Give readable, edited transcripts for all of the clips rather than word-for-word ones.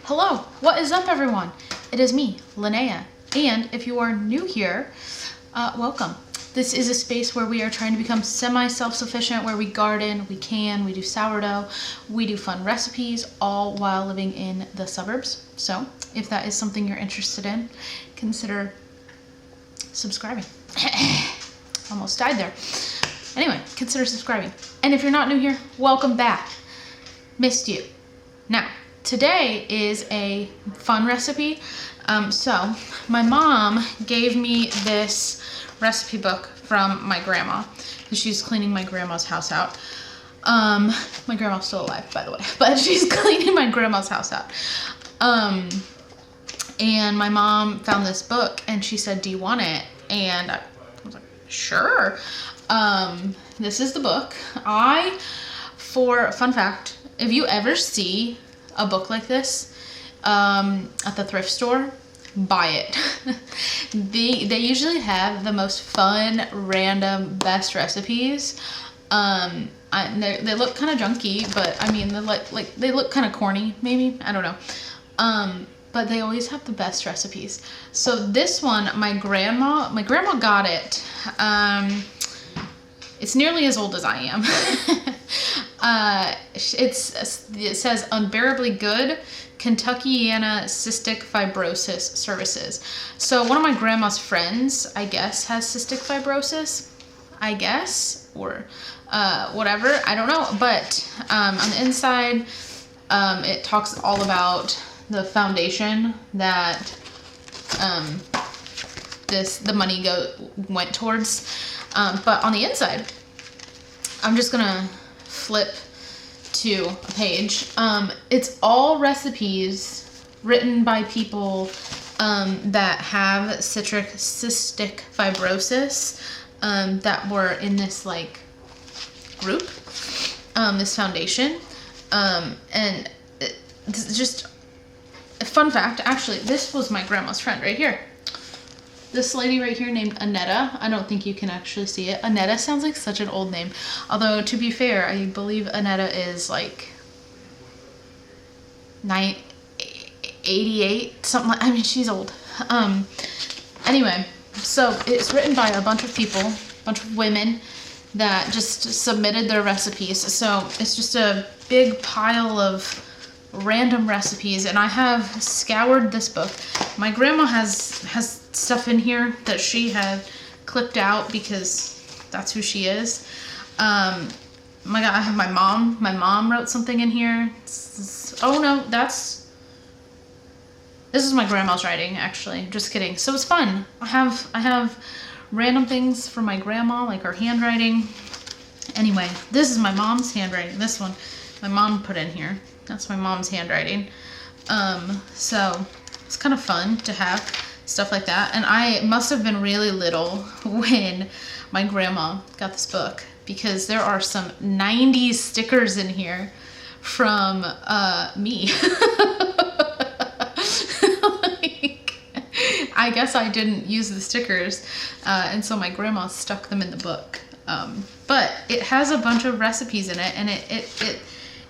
Hello, what is up everyone? It is me, Linnea, and if you are new here, welcome. This is a space where we are trying to become semi-self-sufficient, where we garden, we do sourdough, we do fun recipes, all while living in the suburbs. So if that is something you're interested in, consider subscribing. Almost died there. Anyway, consider subscribing. And if you're not new here, welcome back. Missed you. Now, today is a fun recipe. So my mom gave me this recipe book from my grandma because she's cleaning my grandma's house out. My grandma's still alive, by the way, but she's cleaning my grandma's house out. And my mom found this book and she said, "Do you want it?" And I was like, "Sure." This is the book. For fun fact, if you ever see a book like this at the thrift store, buy it. They usually have the most fun, random, best recipes. They look kind of junky, but I mean, they look kind of corny, maybe. I don't know. But they always have the best recipes. So this one, my grandma got it. It's nearly as old as I am. It says Unbearably Good Kentuckiana Cystic Fibrosis Services. So one of my grandma's friends, I guess, has cystic fibrosis, I guess, or whatever, I don't know. But on the inside, it talks all about the foundation that the money went towards. But on the inside, I'm just gonna flip to a page. It's all recipes written by people that have cystic fibrosis that were in this like group, this foundation. And this is just a fun fact. Actually, this was my grandma's friend right here. This lady right here named Annetta. I don't think you can actually see it. Annetta sounds like such an old name. Although, to be fair, I believe Annetta is like 88, something like, I mean, she's old. Anyway, so it's written by a bunch of people, a bunch of women that just submitted their recipes. So it's just a big pile of random recipes, and I have scoured this book. My grandma has stuff in here that she had clipped out because that's who she is. Oh my God, I have my mom. My mom wrote something in here. Oh no, this is my grandma's writing, actually. Just kidding. So it's fun. I have random things from my grandma, like her handwriting. Anyway, this is my mom's handwriting. This one, my mom put in here. That's my mom's handwriting. So it's kind of fun to have stuff like that. And I must have been really little when my grandma got this book, because there are some 90s stickers in here from me. Like, I guess I didn't use the stickers, and so my grandma stuck them in the book. But it has a bunch of recipes in it, and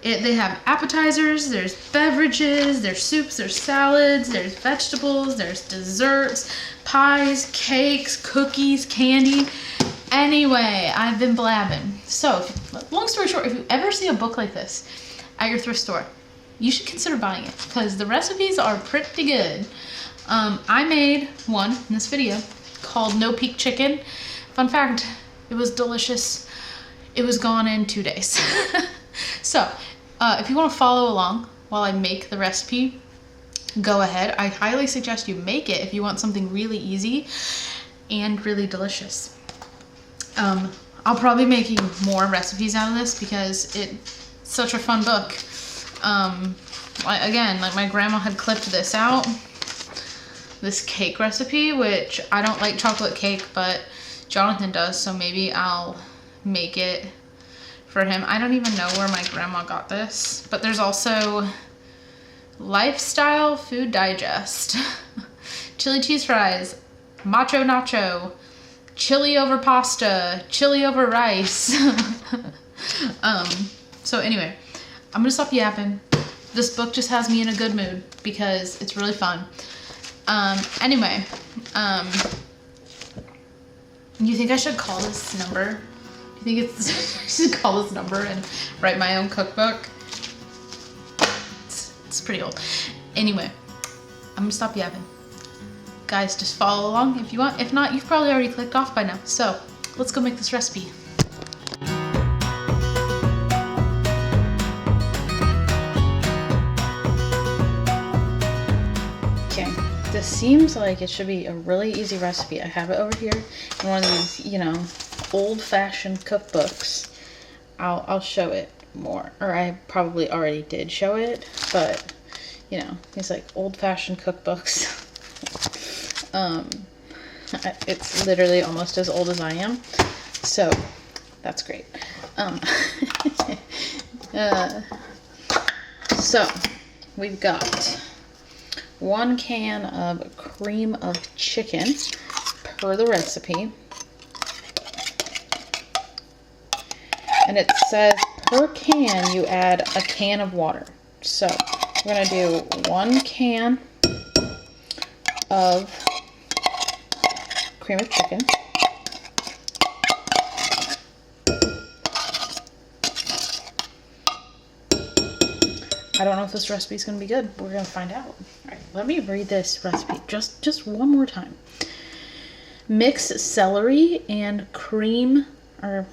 they have appetizers, there's beverages, there's soups, there's salads, there's vegetables, there's desserts, pies, cakes, cookies, candy. Anyway, I've been blabbing. So, long story short, if you ever see a book like this at your thrift store, you should consider buying it, because the recipes are pretty good. I made one in this video called No Peak Chicken. Fun fact, it was delicious. It was gone in 2 days. So, if you want to follow along while I make the recipe, go ahead. I highly suggest you make it if you want something really easy and really delicious. I'll probably be making more recipes out of this because it's such a fun book. Again, like my grandma had clipped this out, this cake recipe, which I don't like chocolate cake, but Jonathan does, so maybe I'll make it for him. I don't even know where my grandma got this, but there's also Lifestyle Food Digest, chili cheese fries, macho nacho, chili over pasta, chili over rice. So anyway, I'm gonna stop yapping. this book just has me in a good mood because it's really fun. Anyway, you think I should call this number? Do you think I should call this number and write my own cookbook? It's pretty old. Anyway, I'm gonna stop yapping. Guys, just follow along if you want. If not, you've probably already clicked off by now. So let's go make this recipe. Okay, this seems like it should be a really easy recipe. I have it over here in one of these, you know, old-fashioned cookbooks. I'll show it more, or I probably already did show it, but you know, these like old-fashioned cookbooks. It's literally almost as old as I am, so that's great. So we've got 1 can of cream of chicken per the recipe, and it says per can you add a can of water. So we're gonna do 1 can of cream of chicken. I don't know if this recipe is going to be good. We're going to find out. All right, let me read this recipe just one more time. Mix celery and cream, or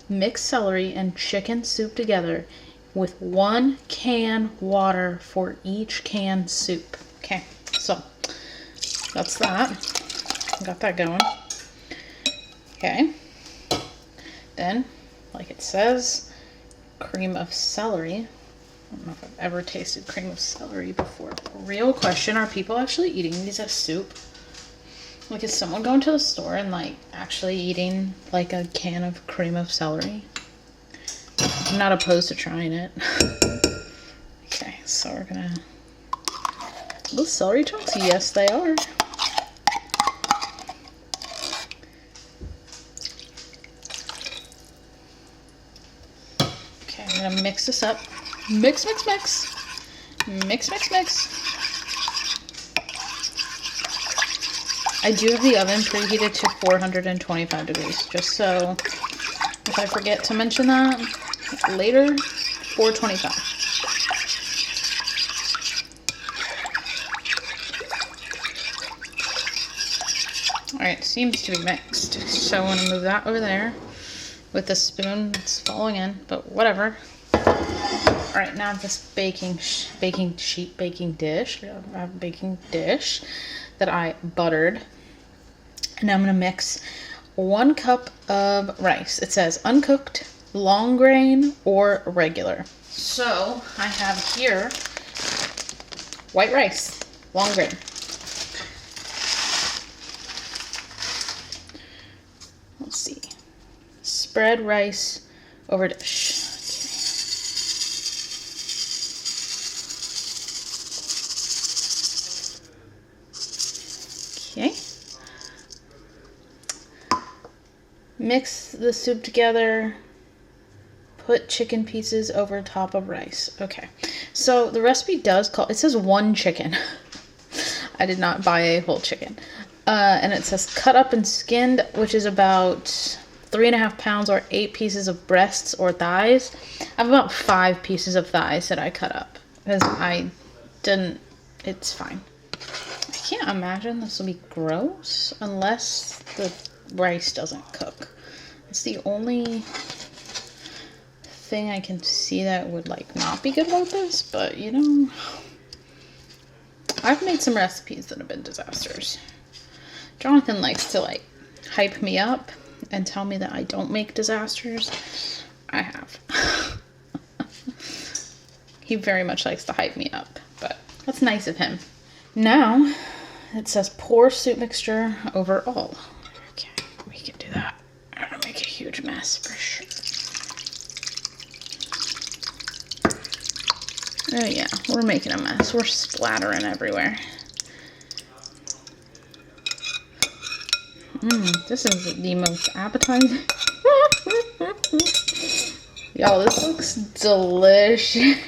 mix celery and chicken soup together with 1 can water for each can soup. Okay, so that's that. Got that going. Okay. Then, like it says, cream of celery. I don't know if I've ever tasted cream of celery before. Real question, are people actually eating these as soup? Like, is someone going to the store and like actually eating like a can of cream of celery? I'm not opposed to trying it. Okay, so we're gonna... Those celery chunks? Yes, they are. Okay, I'm gonna mix this up. Mix, mix, mix. Mix, mix, mix. I do have the oven preheated to 425 degrees, just so if I forget to mention that later, 425. Alright, seems to be mixed. So I want to move that over there with the spoon. It's falling in, but whatever. Alright, now this baking dish that I buttered. And now I'm going to mix 1 cup of rice. It says uncooked, long grain, or regular. So I have here white rice, long grain. Let's see. Spread rice over dish. Okay. Mix the soup together. Put chicken pieces over top of rice. Okay. So the recipe does call, it says 1 chicken. I did not buy a whole chicken. And it says cut up and skinned, which is about 3.5 pounds or 8 pieces of breasts or thighs. I have about 5 pieces of thighs that I cut up because I didn't, it's fine. I can't imagine this will be gross unless the rice doesn't cook. It's the only thing I can see that would like not be good about this, but you know, I've made some recipes that have been disasters. Jonathan likes to like hype me up and tell me that I don't make disasters. I have. He very much likes to hype me up, but that's nice of him. Now, it says pour soup mixture over all. Okay, we can do that. I'm gonna make a huge mess for sure. Oh yeah, we're making a mess. We're splattering everywhere. This is the most appetizing. Y'all, this looks delicious.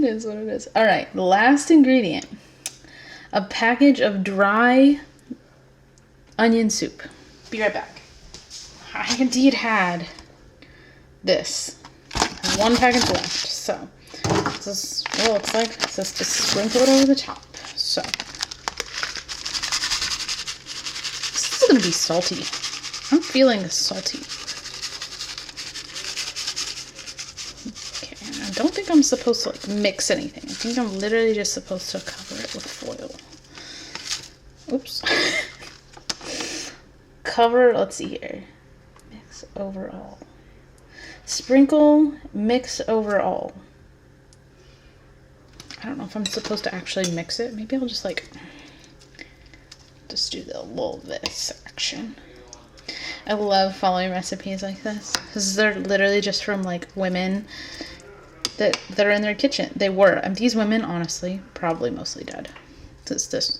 is what it is. All right, the last ingredient. A package of dry onion soup. Be right back. I indeed had this. One package left. So, this is what it looks like. It says to sprinkle it over the top. So, this is going to be salty. I'm feeling salty. Okay, I don't think I'm supposed to like mix anything. I think I'm literally just supposed to cover it with foil. Oops. Cover, let's see here. Mix over all. Sprinkle, mix over all. I don't know if I'm supposed to actually mix it. Maybe I'll just like, just do the little this action. I love following recipes like this because they're literally just from like women that are in their kitchen. They were. And these women, honestly, probably mostly dead. This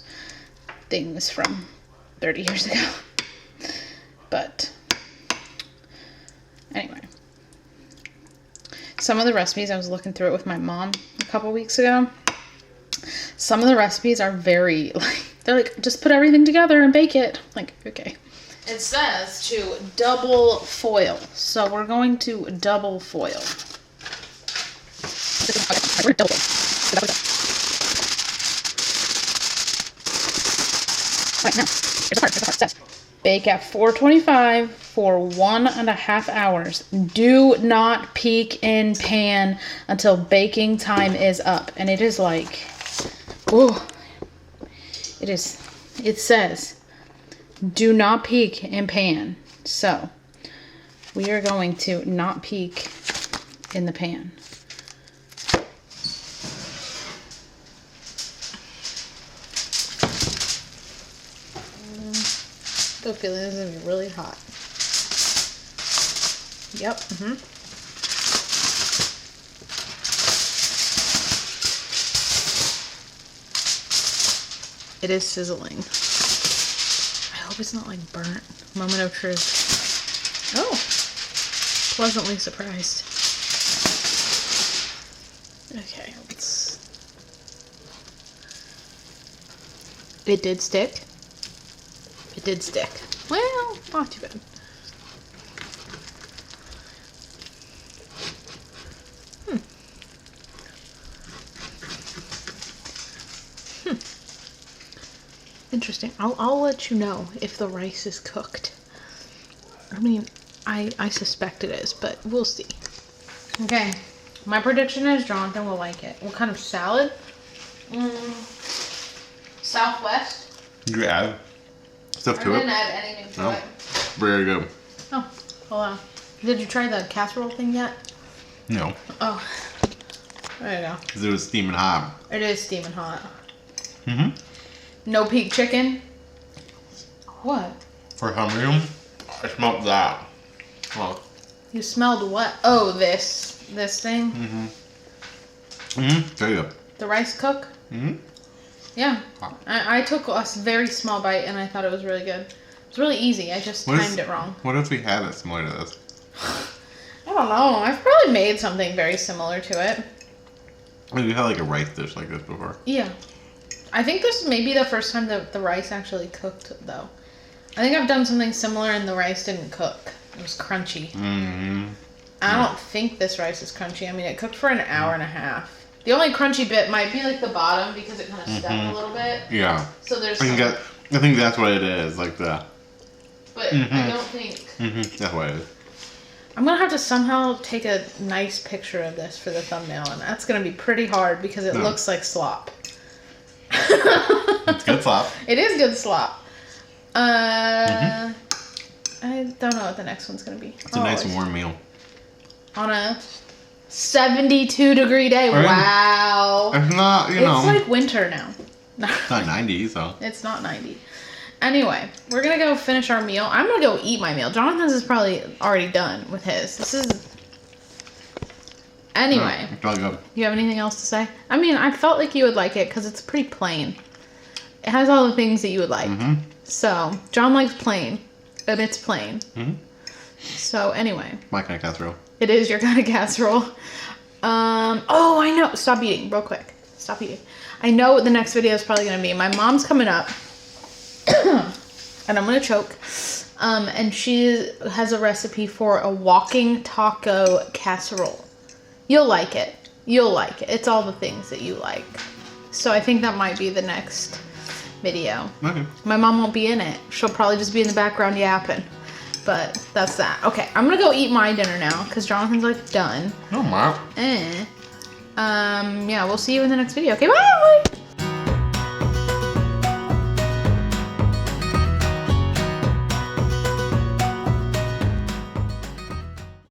thing was from 30 years ago. But anyway, some of the recipes, I was looking through it with my mom a couple weeks ago. Some of the recipes are very like, they're like, just put everything together and bake it. Like, okay. It says to double foil. So we're going to double foil. We're double. Right, now, here's the part. It says, bake at 425 for 1.5 hours. Do not peek in pan until baking time is up. And it is like, oh, it says, do not peek in pan. So we are going to not peek in the pan. I feel like this is going to be really hot. Yep. It is sizzling. I hope it's not like burnt. Moment of truth. Oh, pleasantly surprised. Okay, it did stick. It did stick. Well, not too bad. Interesting. I'll let you know if the rice is cooked. I mean, I suspect it is, but we'll see. Okay, my prediction is Jonathan will like it. What kind of salad? Southwest. You add stuff to it? I didn't add anything to it. Very good. Oh, hold on. Did you try the casserole thing yet? No. Oh, there you go. Because it was steaming hot. It is steaming hot. Mm-hmm. No peak chicken? What? For some reason, I smelled that. Well. You smelled what? Oh, this thing? There you go. The rice cook? Yeah. I took a very small bite and I thought it was really good. It was really easy. I just timed it wrong. What if we had it similar to this? I don't know. I've probably made something very similar to it. You had like a rice dish like this before. Yeah. I think this may be the first time that the rice actually cooked, though. I think I've done something similar and the rice didn't cook. It was crunchy. I don't think this rice is crunchy. I mean, it cooked for an hour and a half. The only crunchy bit might be like the bottom because it kind of stuck a little bit. Yeah. So there's. I think that's what it is, like the. But I don't think. That's what it is. I'm gonna have to somehow take a nice picture of this for the thumbnail, and that's gonna be pretty hard because it looks like slop. It's good slop. It is good slop. I don't know what the next one's gonna be. It's a nice warm meal. On a 72-degree day. Right. Wow. It's not, It's like winter now. It's not 90, so. It's not 90. Anyway, we're gonna go finish our meal. I'm gonna go eat my meal. Jonathan's is probably already done with his. This is... Anyway. It's really good. You have anything else to say? I mean, I felt like you would like it because it's pretty plain. It has all the things that you would like. So, John likes plain, and it's plain. So, anyway. My kind of casserole. It is your kind of casserole. Oh, I know. Stop eating real quick. Stop eating. I know what the next video is probably going to be. My mom's coming up. And I'm going to choke. And she has a recipe for a walking taco casserole. You'll like it. You'll like it. It's all the things that you like. So I think that might be the next video. Okay. My mom won't be in it. She'll probably just be in the background yapping. But that's that. Okay, I'm gonna go eat my dinner now because Jonathan's like done. Oh, wow. Yeah, we'll see you in the next video. Okay, bye!